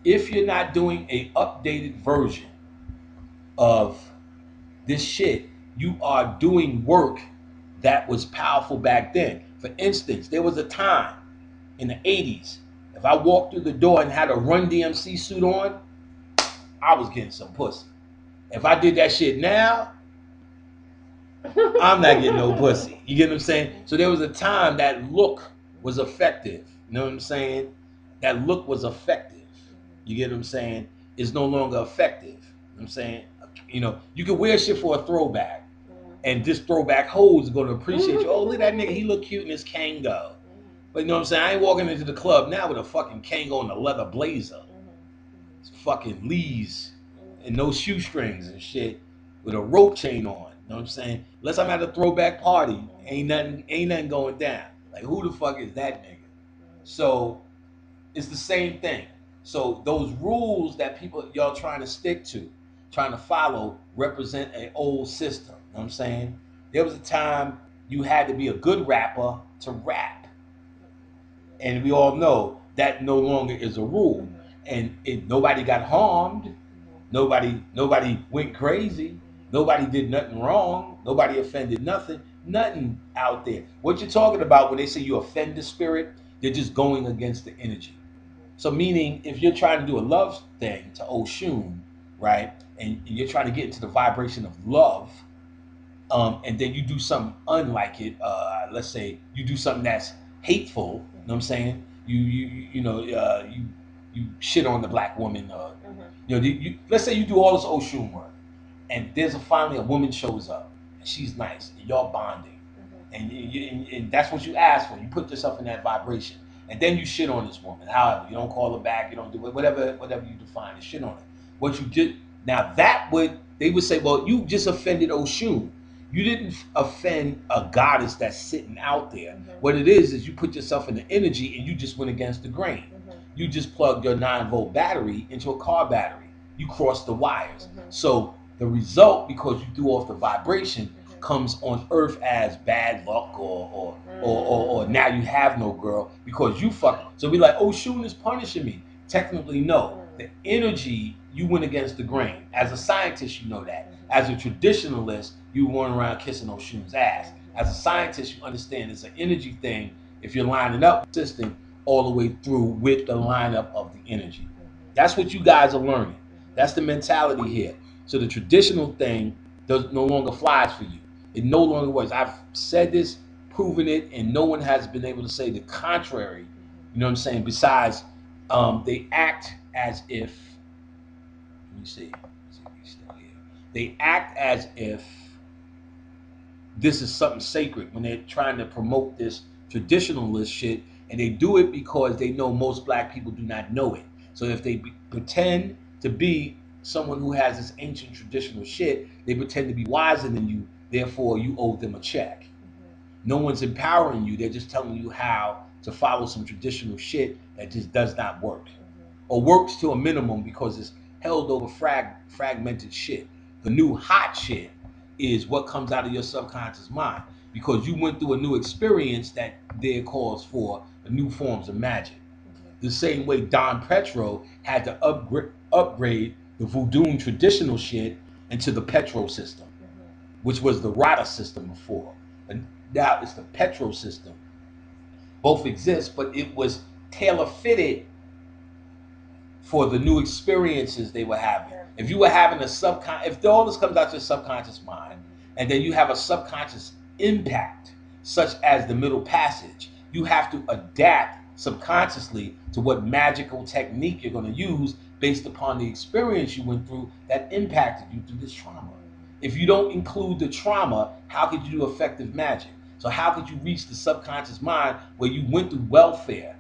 If you're not doing a updated version of this shit, you are doing work that was powerful back then. For instance, there was a time in the 80s, if I walked through the door and had a Run DMC suit on, I was getting some pussy. If I did that shit now, I'm not getting no pussy. You get what I'm saying? So there was a time that look was effective. You know what I'm saying? That look was effective. You get what I'm saying? It's no longer effective. You know what I'm saying? You know, you can wear shit for a throwback, and this throwback hoes are gonna appreciate you. Oh, look at that nigga, he look cute in his Kango. But you know what I'm saying? I ain't walking into the club now with a fucking Kango and a leather blazer. It's fucking Lee's and no shoestrings and shit with a rope chain on. You know what I'm saying? Unless I'm at a throwback party, ain't nothing going down. Like who the fuck is that nigga? So it's the same thing. So those rules that people y'all trying to stick to, trying to follow, represent an old system. You know what I'm saying? There was a time you had to be a good rapper to rap, and we all know that no longer is a rule. And nobody got harmed. Nobody went crazy. Nobody did nothing wrong. Nobody offended nothing. Nothing out there. What you're talking about when they say you offend the spirit, they're just going against the energy. So meaning if you're trying to do a love thing to Oshun, right, and you're trying to get into the vibration of love, and then you do something unlike it, let's say you do something that's hateful, you know what I'm saying? You shit on the black woman, let's say you do all this Oshun work, and there's finally a woman shows up, and she's nice, and y'all bonding, and that's what you ask for. You put yourself in that vibration, and then you shit on this woman. However, you don't call her back, you don't do it, whatever you define as shit on her. What you did now that would they would say, well, you just offended Oshun. You didn't offend a goddess that's sitting out there. What it is you put yourself in the energy and you just went against the grain. You just plugged your 9-volt battery into a car battery. You crossed the wires. So the result, because you threw off the vibration, comes on earth as bad luck or now you have no girl because you fuck. So be like, oh, Shun is punishing me. Technically, no. The energy, you went against the grain. As a scientist, you know that. As a traditionalist, you weren't around kissing Oshun's ass. As a scientist, you understand it's an energy thing if you're lining up system all the way through with the lineup of the energy. That's what you guys are learning. That's the mentality here. So the traditional thing does no longer flies for you. It no longer works. I've said this, proven it, and no one has been able to say the contrary. You know what I'm saying? Besides, they act as if. Let me see. Still here. They act as if this is something sacred when they're trying to promote this traditionalist shit, and they do it because they know most black people do not know it. So if they pretend to be someone who has this ancient traditional shit, they pretend to be wiser than you. Therefore, you owe them a check. No one's empowering you. They're just telling you how to follow some traditional shit that just does not work, or works to a minimum because it's held over fragmented shit. The new hot shit is what comes out of your subconscious mind because you went through a new experience that there calls for new forms of magic. The same way Don Petro had to upgrade the voodoo traditional shit into the Petro system, which was the Rada system before. And now it's the Petro system. Both exist, but it was tailor fitted for the new experiences they were having. If you were having a if all this comes out your subconscious mind, and then you have a subconscious impact, such as the middle passage, you have to adapt subconsciously to what magical technique you're going to use based upon the experience you went through that impacted you through this trauma. If you don't include the trauma, how could you do effective magic? So how could you reach the subconscious mind where you went through welfare,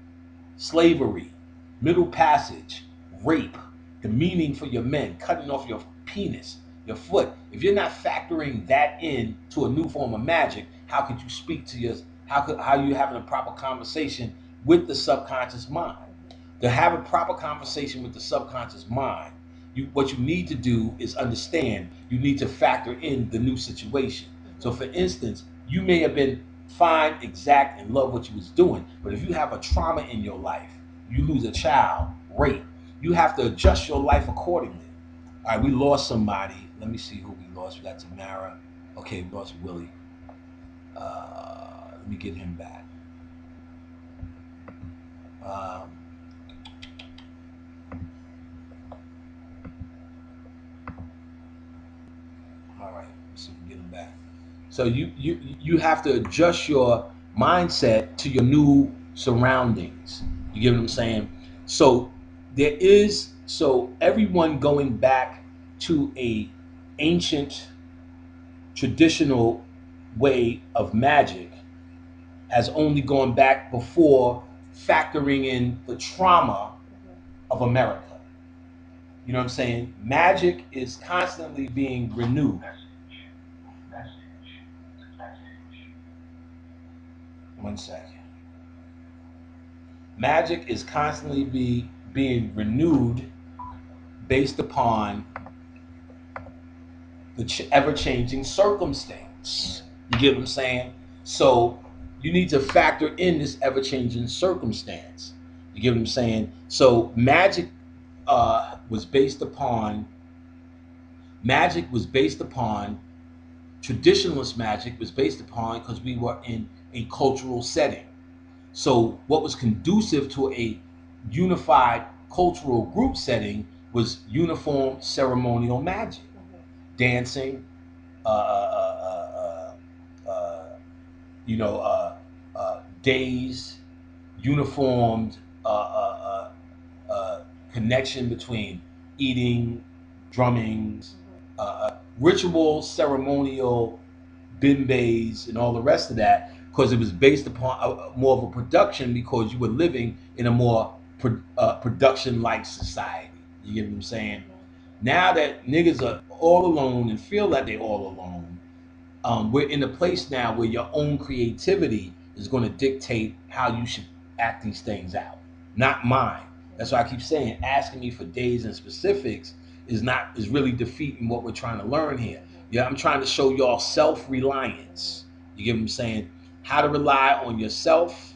slavery, middle passage, rape, the meaning for your men, cutting off your penis, your foot? If you're not factoring that in to a new form of magic, how could you speak to your how you having a proper conversation with the subconscious mind? To have a proper conversation with the subconscious mind, what you need to do is understand you need to factor in the new situation. So for instance, you may have been fine, exact, and love what you was doing, but if you have a trauma in your life, you lose a child, rape, you have to adjust your life accordingly. All right, we lost somebody. Let me see who we lost. We got Tamara. Okay, we lost Willie. Let me get him back. Um, all right, let's see if we get him back. So you have to adjust your mindset to your new surroundings. You get what I'm saying? So everyone going back to a ancient traditional way of magic has only gone back before factoring in the trauma of America. You know what I'm saying? Magic is constantly being renewed. One second. Magic is constantly being renewed based upon the ever-changing circumstance. You get what I'm saying? So you need to factor in this ever-changing circumstance. You get what I'm saying? So was based upon traditionalist magic was based upon because we were in a cultural setting. So what was conducive to a unified cultural group setting was uniform ceremonial magic, dancing, uh, uh, uh, uh, you know, days, uniformed connection between eating, drumming, ritual, ceremonial, bimbes, and all the rest of that, because it was based upon more of a production because you were living in a more production-like society. You get what I'm saying? Now that niggas are all alone and feel that they're all alone, we're in a place now where your own creativity is going to dictate how you should act these things out, not mine. That's why I keep saying asking me for days and specifics is really defeating what we're trying to learn here. Yeah, I'm trying to show y'all self-reliance. You get what I'm saying? How to rely on yourself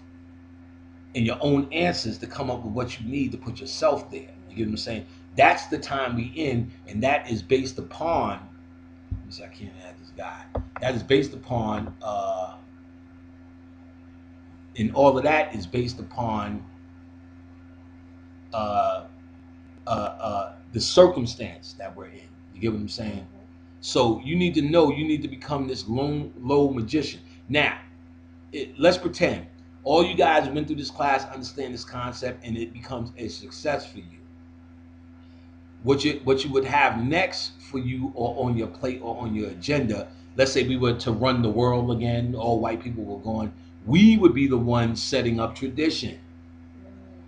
and your own answers to come up with what you need to put yourself there. You get what I'm saying? That's the time we in, and that is based upon. I can't add this guy. That is based upon, and all of that is based upon uh, the circumstance that we're in. You get what I'm saying? So you need to know, you need to become this low magician. Now, let's pretend all you guys went through this class, understand this concept, and it becomes a success for you. What you would have next for you or on your plate or on your agenda, let's say we were to run the world again, all white people were gone, we would be the ones setting up tradition.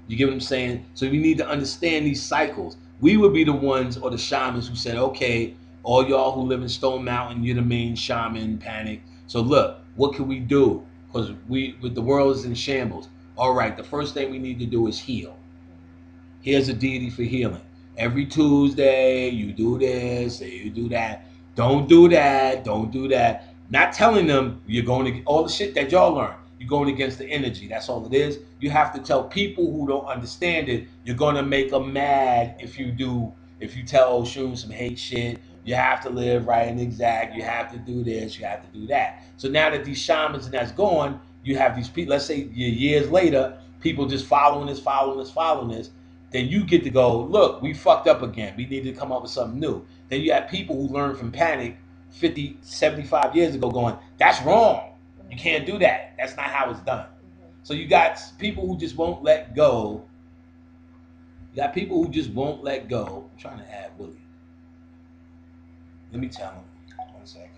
You get what I'm saying? So we need to understand these cycles. We would be the ones or the shamans who said, okay, all y'all who live in Stone Mountain, you're the main shaman, panic. So look, what can we do? Because the world is in shambles. All right, the first thing we need to do is heal. Here's a deity for healing. Every Tuesday, you do this, you do that. Don't do that. Don't do that. Not telling them you're going to all the shit that y'all learn. You're going against the energy. That's all it is. You have to tell people who don't understand it. You're going to make them mad if you do. If you tell Oshun some hate shit, you have to live right and exact. You have to do this. You have to do that. So now that these shamans and that's gone, you have these people. Let's say years later, people just following this, then you get to go, look, we fucked up again. We need to come up with something new. Then you have people who learned from panic 50, 75 years ago going, that's wrong. You can't do that. That's not how it's done. So you got people who just won't let go. You got people who just won't let go. I'm trying to add Willie. Let me tell him. 1 second.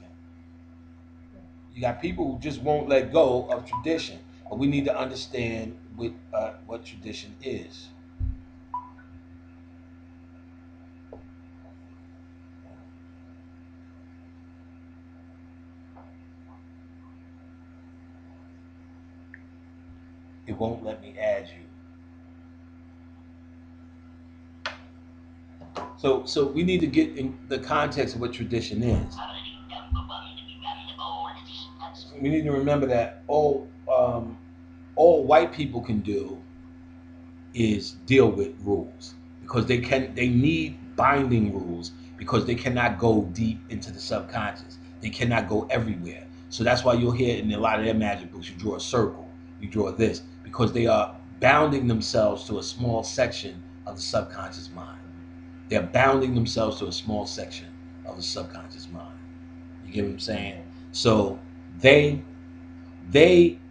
You got people who just won't let go of tradition. But we need to understand what tradition is. It won't let me add you. So we need to get in the context of what tradition is. We need to remember that all white people can do is deal with rules because they need binding rules because they cannot go deep into the subconscious. They cannot go everywhere. So that's why you'll hear in a lot of their magic books, you draw a circle, you draw this, because they are bounding themselves to a small section of the subconscious mind. They're bounding themselves to a small section of the subconscious mind. You get what I'm saying? So they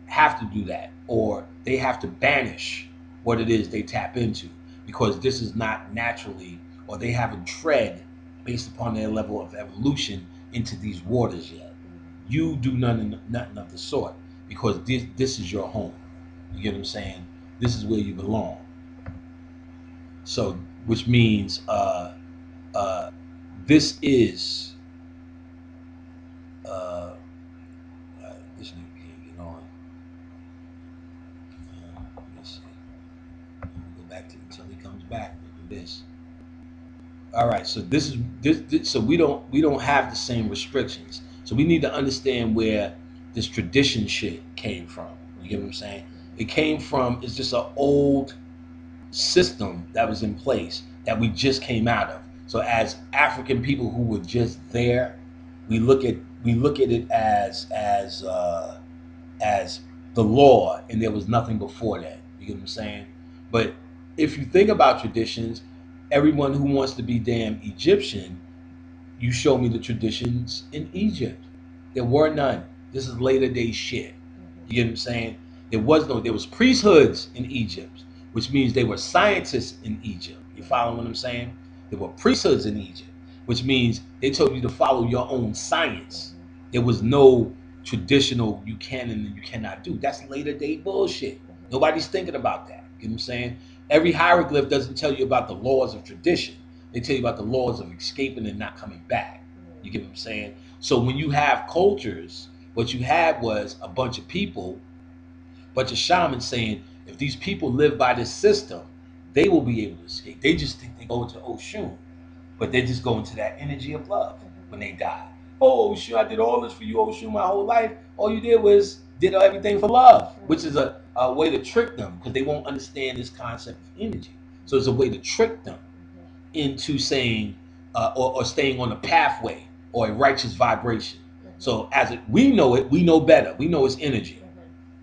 have to do that, or they have to banish what it is they tap into, because this is not naturally, or they haven't tread based upon their level of evolution into these waters yet. You do nothing of the sort, because this is your home. You get what I'm saying? This is where you belong. So, which means uh, this is uh, this nigga can't get on. Let me see. Go back to until he comes back. Look at this. All right, so this is this. So we don't have the same restrictions. So we need to understand where this tradition shit came from. You get what I'm saying? It came from, it's just an old system that was in place that we just came out of. So as African people who were just there, we look at it as the law, and there was nothing before that. You get what I'm saying? But if you think about traditions, everyone who wants to be damn Egyptian, you show me the traditions in Egypt. There were none. This is later day shit. You get what I'm saying? There was priesthoods in Egypt, which means they were scientists in Egypt. You follow what I'm saying? There were priesthoods in Egypt, which means they told you to follow your own science. There was no traditional you can and you cannot do. That's later day bullshit. Nobody's thinking about that. You know what I'm saying? Every hieroglyph doesn't tell you about the laws of tradition. They tell you about the laws of escaping and not coming back. You get what I'm saying? So when you have cultures, what you had was a bunch of people, bunch of shamans saying, if these people live by this system, they will be able to escape. They just think they go into Oshun, but they just go into that energy of love when they die. Oh, Oshun, I did all this for you, Oshun, my whole life. All you did was did everything for love, which is a way to trick them because they won't understand this concept of energy. So it's a way to trick them into saying or staying on a pathway or a righteous vibration. So as we know it, we know better. We know it's energy.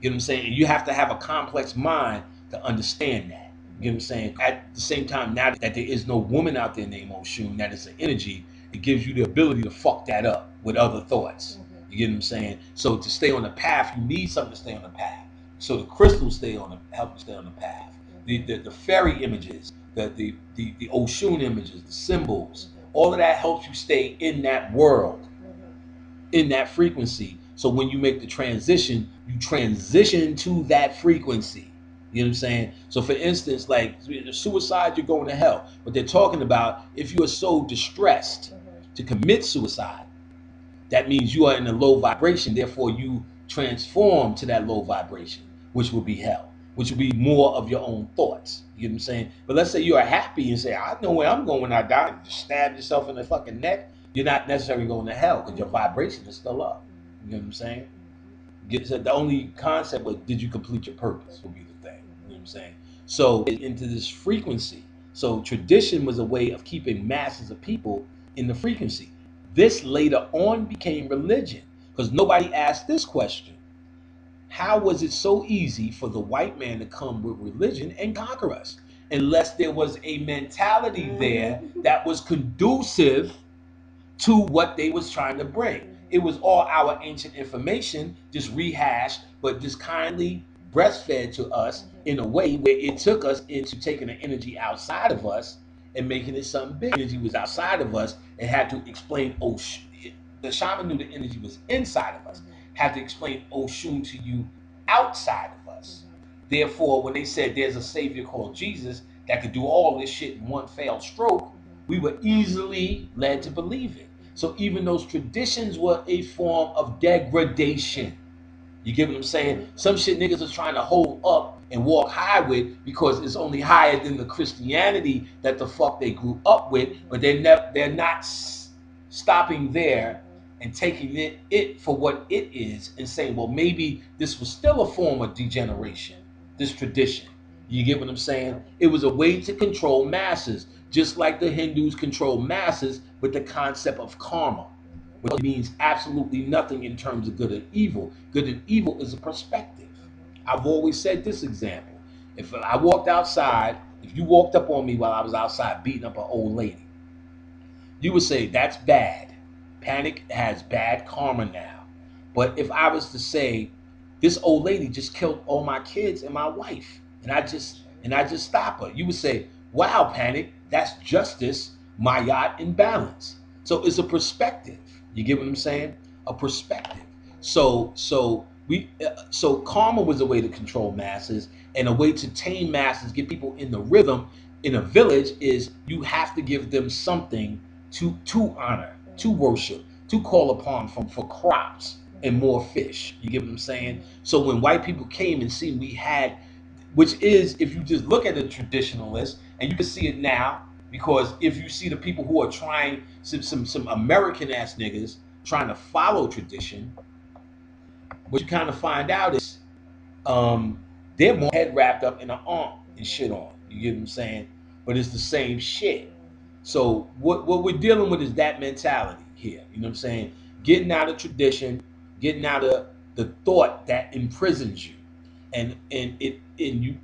You know what I'm saying? And you have to have a complex mind to understand that. You know what I'm saying? At the same time, now that there is no woman out there named Oshun, that is an energy, it gives you the ability to fuck that up with other thoughts. You get what I'm saying? So to stay on the path, you need something to stay on the path. So the crystals help you stay on the path. The fairy images, the Oshun images, the symbols, all of that helps you stay in that world, in that frequency. So when you make the transition, you transition to that frequency. You know what I'm saying? So for instance, like suicide, you're going to hell. But they're talking about if you are so distressed to commit suicide, that means you are in a low vibration. Therefore, you transform to that low vibration, which will be hell, which will be more of your own thoughts. You know what I'm saying? But let's say you are happy and say, I know where I'm going when I die. You just stab yourself in the fucking neck. You're not necessarily going to hell because your vibration is still up. You know what I'm saying? So the only concept was, did you complete your purpose will be the thing. You know what I'm saying? So into this frequency. So tradition was a way of keeping masses of people in the frequency. This later on became religion because nobody asked this question. How was it so easy for the white man to come with religion and conquer us? Unless there was a mentality there that was conducive to what they was trying to bring. It was all our ancient information, just rehashed, but just kindly breastfed to us in a way where it took us into taking the energy outside of us and making it something big. Energy was outside of us and had to explain, the shaman knew the energy was inside of us, had to explain Oshun to you outside of us. Therefore, when they said there's a savior called Jesus that could do all this shit in one fell stroke, we were easily led to believe it. So even those traditions were a form of degradation. You get what I'm saying? Some shit niggas are trying to hold up and walk high with because it's only higher than the Christianity that the fuck they grew up with, but they're not stopping there and taking it for what it is and saying, well, maybe this was still a form of degeneration, this tradition. You get what I'm saying? It was a way to control masses, just like the Hindus control masses with the concept of karma, which means absolutely nothing in terms of good and evil. Good and evil is a perspective. I've always said this example. If I walked outside, if you walked up on me while I was outside beating up an old lady, you would say that's bad. Panic has bad karma now. But if I was to say, this old lady just killed all my kids and my wife, and I just stop her, you would say, wow, Panic, that's justice, my yacht in balance. So it's a perspective. You get what I'm saying? A perspective. So karma was a way to control masses, and a way to tame masses, get people in the rhythm in a village, is you have to give them something to honor, to worship, to call upon from for crops and more fish. You get what I'm saying? So when white people came and seen we had, which is, if you just look at the traditionalists, and you can see it now, because if you see the people who are trying, some American ass niggas trying to follow tradition, what you kind of find out is um, they're more head wrapped up in an arm and shit on. You get what I'm saying? But it's the same shit. So what we're dealing with is that mentality here. You know what I'm saying? Getting out of tradition, getting out of the thought that imprisons you, and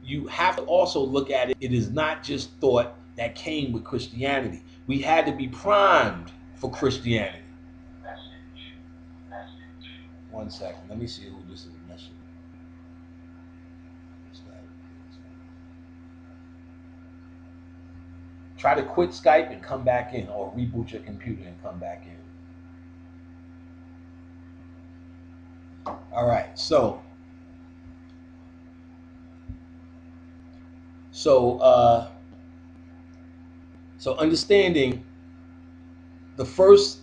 you have to also look at it. It is not just thought that came with Christianity. We had to be primed for Christianity. One second, let me see who this is messing with. Try to quit Skype and come back in, or reboot your computer and come back in. All right, so uh, so understanding the first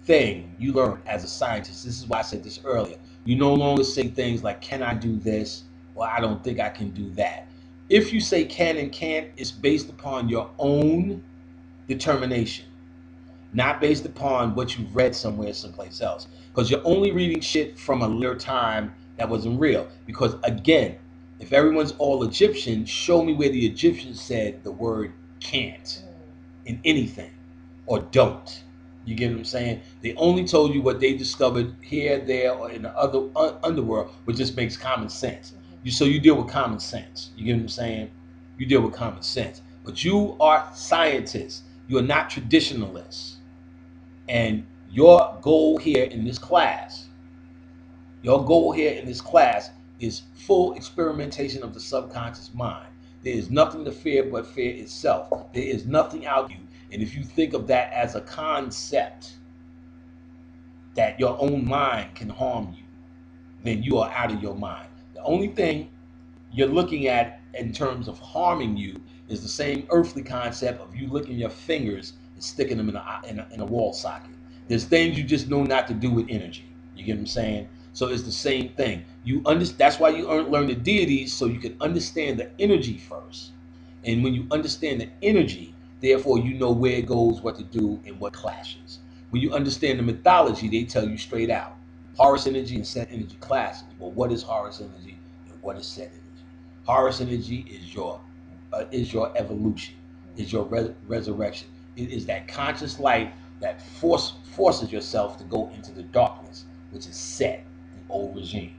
thing you learn as a scientist. This is why I said this earlier. You no longer say things like, "Can I do this?" or "I don't think I can do that." If you say can and can't, it's based upon your own determination, not based upon what you've read somewhere, someplace else. Because you're only reading shit from a later time that wasn't real. Because again, if everyone's all Egyptian, show me where the Egyptians said the word can't in anything, or don't. You get what I'm saying? They only told you what they discovered here, there, or in the other underworld, which just makes common sense. So you deal with common sense. You get what I'm saying? You deal with common sense. But you are scientists. You are not traditionalists. And your goal here in this class is full experimentation of the subconscious mind. There is nothing to fear but fear itself. There is nothing out of you. And if you think of that as a concept, that your own mind can harm you, then you are out of your mind. The only thing you're looking at in terms of harming you is the same earthly concept of you licking your fingers and sticking them in a wall socket. There's things you just know not to do with energy. You get what I'm saying? So it's the same thing. That's why you learn the deities, so you can understand the energy first. And when you understand the energy, therefore you know where it goes, what to do, and what clashes. When you understand the mythology, they tell you straight out. Horus energy and Set energy classes. Well, what is Horus energy and what is Set energy? Horus energy is your evolution, is your resurrection. It is that conscious light that forces yourself to go into the darkness, which is Set, the old regime.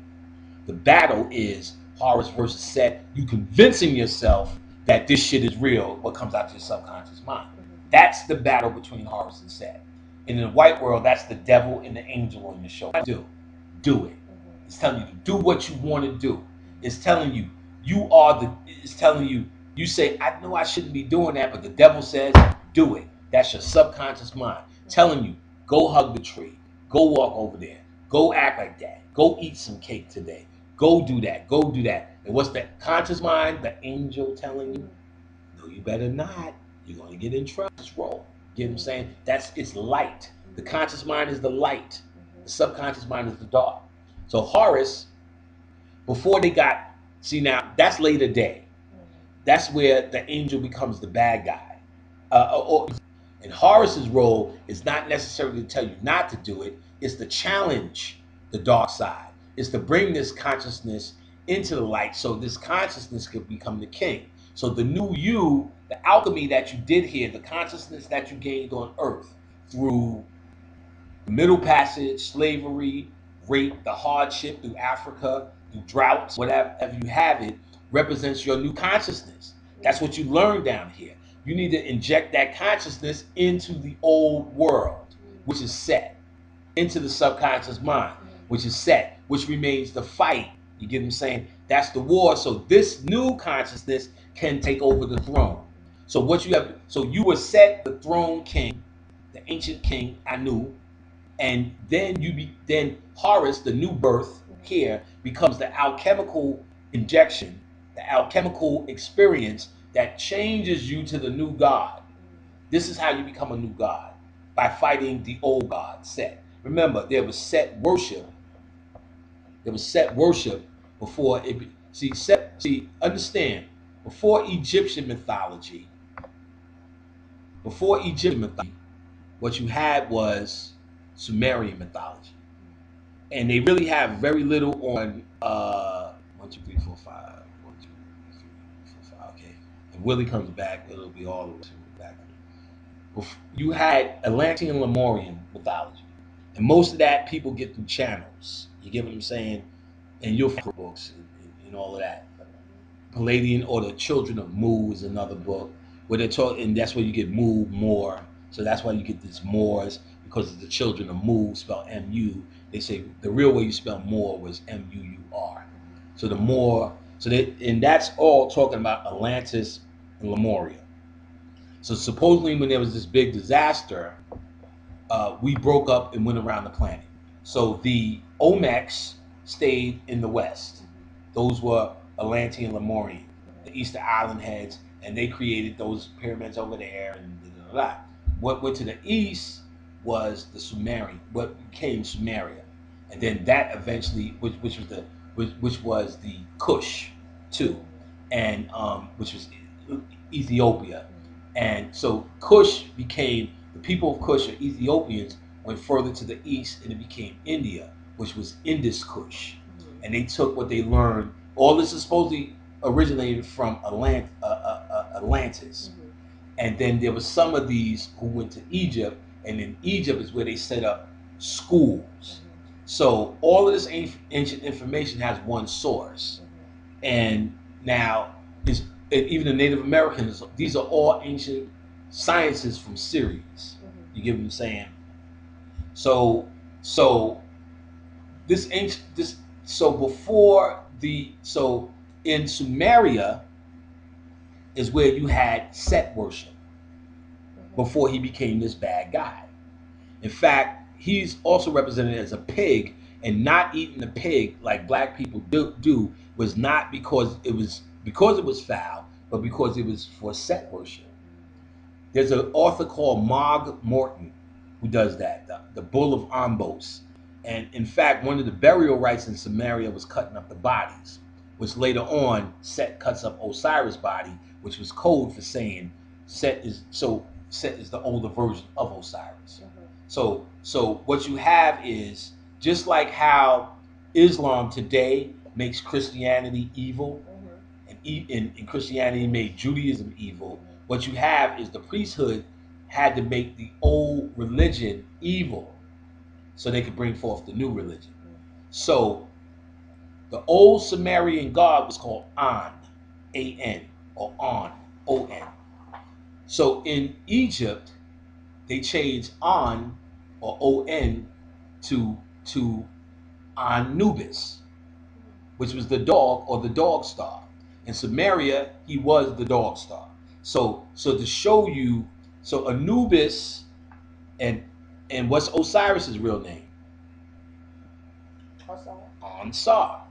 The battle is Horus versus Set. You convincing yourself that this shit is real, what comes out of your subconscious mind. That's the battle between Horus and Set. And in the white world, that's the devil and the angel on your shoulder. Do it. It's telling you to do what you want to do. It's telling you it's telling you, you say, I know I shouldn't be doing that, but the devil says, do it. That's your subconscious mind telling you, go hug the tree, go walk over there, go act like that, go eat some cake today, go do that, go do that. And what's the conscious mind? The angel telling you, no, you better not. You're going to get in trouble. Just roll. You know what I'm saying? It's light. The conscious mind is the light. The subconscious mind is the dark. So Horus, before they got, see now, that's later day. That's where the angel becomes the bad guy. And Horus's role is not necessarily to tell you not to do it. It's to challenge the dark side. It's to bring this consciousness into the light, so this consciousness could become the king. So the new you, the alchemy that you did here, the consciousness that you gained on earth through the Middle Passage, slavery, rape, the hardship through Africa, through droughts, whatever you have it, represents your new consciousness. That's what you learn down here. You need to inject that consciousness into the old world, which is set, into the subconscious mind, which is set, which remains the fight. You get what I'm saying? That's the war. So this new consciousness can take over the throne. So what you have, so you were set the throne king, the ancient king Anu, and then then Horus, the new birth here, becomes the alchemical injection, the alchemical experience that changes you to the new god. This is how you become a new god, by fighting the old god, Set. Remember, there was Set worship. There was Set worship before it. Understand. Before Egyptian mythology, what you had was Sumerian mythology, and they really have very little on 1, 2, 3, 4, 5. 1, 2, 3, 4, 5. Okay, and Willie comes back, it'll be all the way back. You had Atlantean and Lemurian mythology, and most of that people get through channels. You get what I'm saying? And you'll find books and all of that. Palladian or the Children of Mu is another book where they're talking, and that's where you get Mu, Moor. So that's why you get this Moors, because of the Children of Mu, spelled M-U. They say the real way you spell Moor was M-U-U-R. So the Moor, and that's all talking about Atlantis and Lemuria. So supposedly when there was this big disaster, we broke up and went around the planet. So the Olmecs stayed in the west. Those were Atlantean, Lemurian, the Easter Island heads, and they created those pyramids over there and blah, blah, blah. What went to the east was the Sumerian, what became Sumeria, and then that eventually, which was the Kush, too, and which was Ethiopia, and so Kush became, the people of Kush or Ethiopians went further to the east, and it became India, which was Indus Kush, and they took what they learned. All this is supposedly originated from Atlantis. And then there was some of these who went to Egypt, and in Egypt is where they set up schools. So all of this ancient information has one source. And now, even the Native Americans, these are all ancient sciences from Sirius. You get what I'm saying? So in Sumeria is where you had Set worship before he became this bad guy. In fact, he's also represented as a pig, and not eating the pig like black people do was not because it was foul, but because it was for Set worship. There's an author called Mog Morton who does that, the Bull of Ombos. And in fact, one of the burial rites in Sumeria was cutting up the bodies, which later on Set cuts up Osiris' body, which was code for saying Set is the older version of Osiris. So what you have is, just like how Islam today makes Christianity evil, and Christianity made Judaism evil, what you have is the priesthood had to make the old religion evil so they could bring forth the new religion. So the old Sumerian god was called An, A-N, or On, O-N. So in Egypt, they changed An, or O-N, to Anubis, which was the dog, or the dog star. In Sumeria, he was the dog star. So to show you, so Anubis, and what's Osiris's real name? Ansar.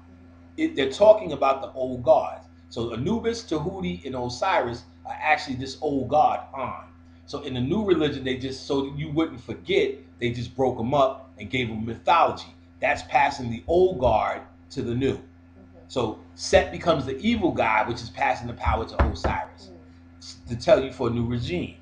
They're talking about the old gods. So Anubis, Tahuti, and Osiris are actually this old god, An. So in the new religion, they just, so that you wouldn't forget, they just broke them up and gave them mythology. That's passing the old guard to the new. So Set becomes the evil guy, which is passing the power to Osiris, to tell you for a new regime.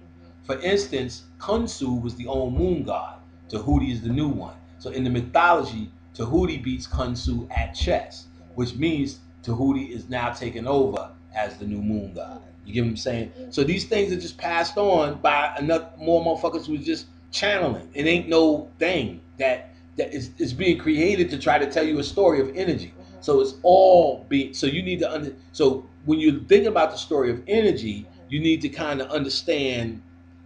For instance, Khonsu was the old moon god. Tahuti is the new one. So in the mythology, Tahuti beats Khonsu at chess, which means Tahuti is now taking over as the new moon god. You get what I'm saying? So these things are just passed on by enough more motherfuckers who just channeling. It ain't no thing that is being created to try to tell you a story of energy. So it's all being. So you need to So when you think about the story of energy, you need to kind of understand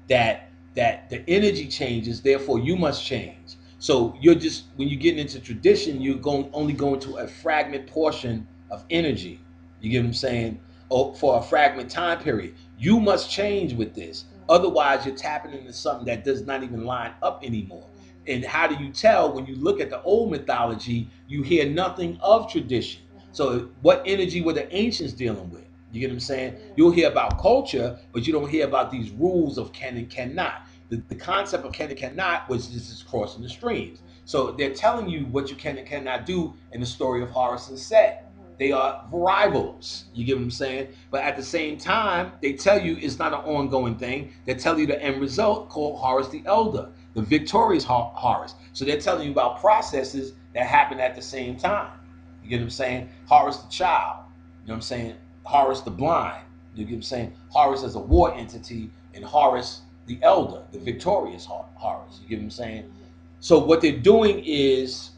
that the energy changes, therefore you must change. So you're just when you get into tradition, you're only going to a fragment portion of energy. You get what I'm saying? Or for a fragment time period. You must change with this. Otherwise, you're tapping into something that does not even line up anymore. And how do you tell when you look at the old mythology, you hear nothing of tradition? So what energy were the ancients dealing with? You get what I'm saying? You'll hear about culture, but you don't hear about these rules of can and cannot. The concept of can and cannot was just crossing the streams. So they're telling you what you can and cannot do in the story of Horus and Set. They are rivals. You get what I'm saying? But at the same time, they tell you it's not an ongoing thing. They tell you the end result called Horus the Elder, the victorious Horus. So they're telling you about processes that happen at the same time. You get what I'm saying? Horus the child. You know what I'm saying? Horus the blind. You get what I'm saying? Horus as a war entity, and Horus the elder, the victorious Horus. You get what I'm saying? So what they're doing is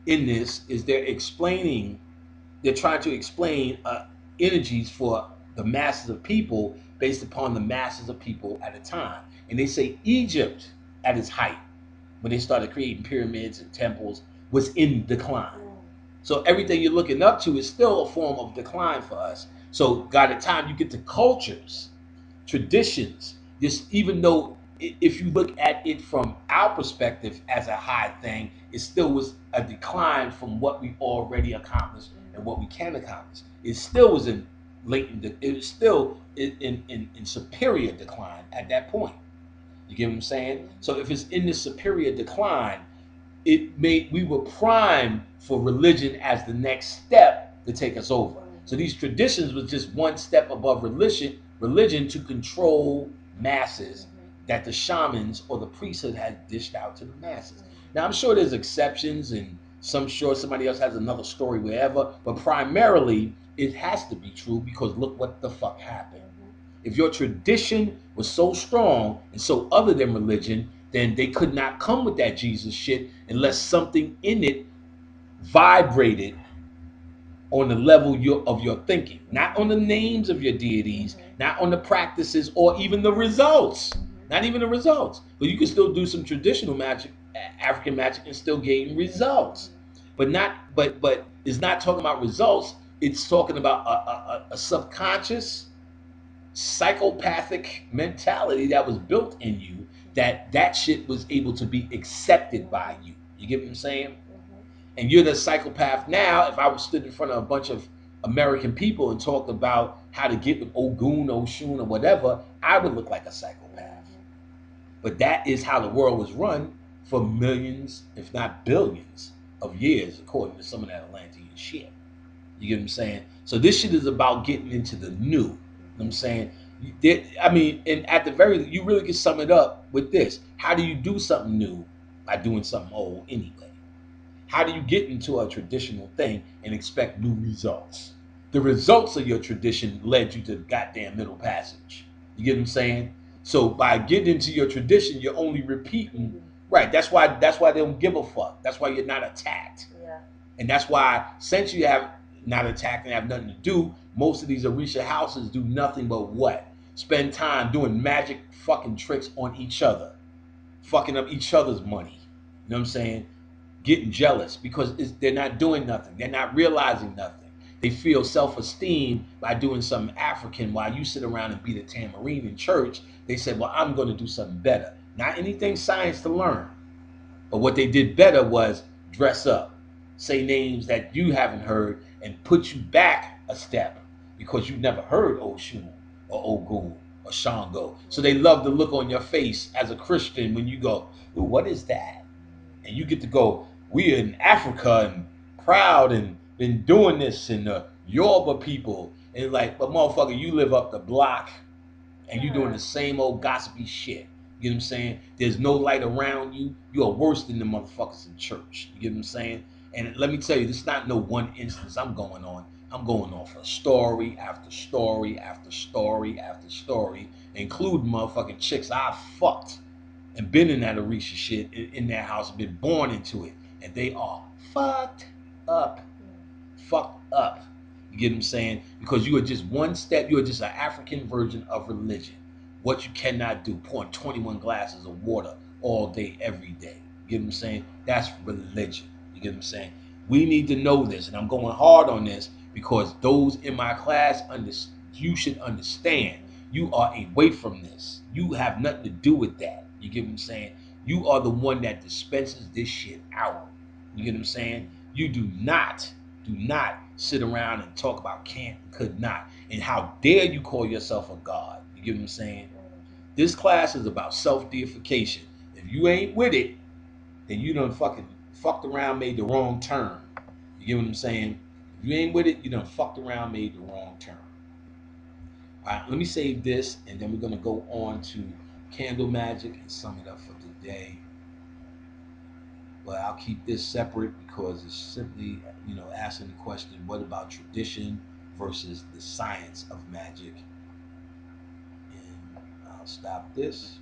in this is they're trying to explain energies for the masses of people based upon the masses of people at a time. And they say Egypt at its height, when they started creating pyramids and temples, was in decline. So everything you're looking up to is still a form of decline for us. So by the time you get to cultures, traditions, just even though if you look at it from our perspective as a high thing, it still was a decline from what we already accomplished and what we can accomplish. It still was in latent, it was still in superior decline at that point. You get what I'm saying? So if it's in this superior decline, we were primed for religion as the next step to take us over. So these traditions was just one step above religion to control masses that the shamans or the priesthood had dished out to the masses. Now I'm sure there's exceptions, and sure somebody else has another story wherever, but primarily it has to be true because look what the fuck happened. If your tradition was so strong and so other than religion, then they could not come with that Jesus shit unless something in it vibrated on the level of your thinking, not on the names of your deities, not on the practices or even the results, not even the results. But you can still do some traditional magic, African magic, and still gain results. But it's not talking about results. It's talking about a subconscious psychopathic mentality that was built in you that shit was able to be accepted by you. You get what I'm saying? And you're the psychopath now. If I was stood in front of a bunch of American people and talked about how to get with Ogun, Oshun, or whatever, I would look like a psychopath. But that is how the world was run for millions, if not billions, of years, according to some of that Atlantean shit. You get what I'm saying? So this shit is about getting into the new. You know what I'm saying? I mean, and at the very, you really can sum it up with this. How do you do something new by doing something old anyway? How do you get into a traditional thing and expect new results? The results of your tradition led you to the goddamn middle passage. You get what I'm saying? So by getting into your tradition, you're only repeating. Right. That's why they don't give a fuck. That's why you're not attacked. Yeah. And that's why since you have not attacked and have nothing to do, most of these Orisha houses do nothing but what? Spend time doing magic fucking tricks on each other. Fucking up each other's money. You know what I'm saying? Getting jealous because they're not doing nothing. They're not realizing nothing. They feel self-esteem by doing something African while you sit around and beat a tambourine in church. They said, well, I'm going to do something better. Not anything science to learn. But what they did better was dress up, say names that you haven't heard, and put you back a step because you've never heard Oshun or Ogun or Shango. So they love the look on your face as a Christian when you go, what is that? And you get to go, we're in Africa and proud and been doing this in the Yoruba people. And like, but motherfucker, you live up the block and you doing the same old gossipy shit. You know what I'm saying? There's no light around you. You are worse than the motherfuckers in church. You get what I'm saying? And let me tell you, this is not no one instance I'm going on. I'm going off of story after story after story after story, including motherfucking chicks I fucked and been in that Orisha shit in their house, been born into it, and they are fucked up, fucked up. You get what I'm saying? Because you are just one step, you are just an African version of religion. What you cannot do, pouring 21 glasses of water all day, every day. You get what I'm saying? That's religion. You get what I'm saying? We need to know this, and I'm going hard on this because those in my class, you should understand. You are away from this. You have nothing to do with that. You get what I'm saying? You are the one that dispenses this shit out. You get what I'm saying? You do not sit around and talk about can't and could not. And how dare you call yourself a God? You get what I'm saying? This class is about self-deification. If you ain't with it, then you done fucking fucked around, made the wrong turn. You get what I'm saying? If you ain't with it, you done fucked around, made the wrong turn. All right, let me save this, and then we're gonna go on to candle magic and sum it up for today. But I'll keep this separate because it's simply, asking the question, what about tradition versus the science of magic? And I'll stop this.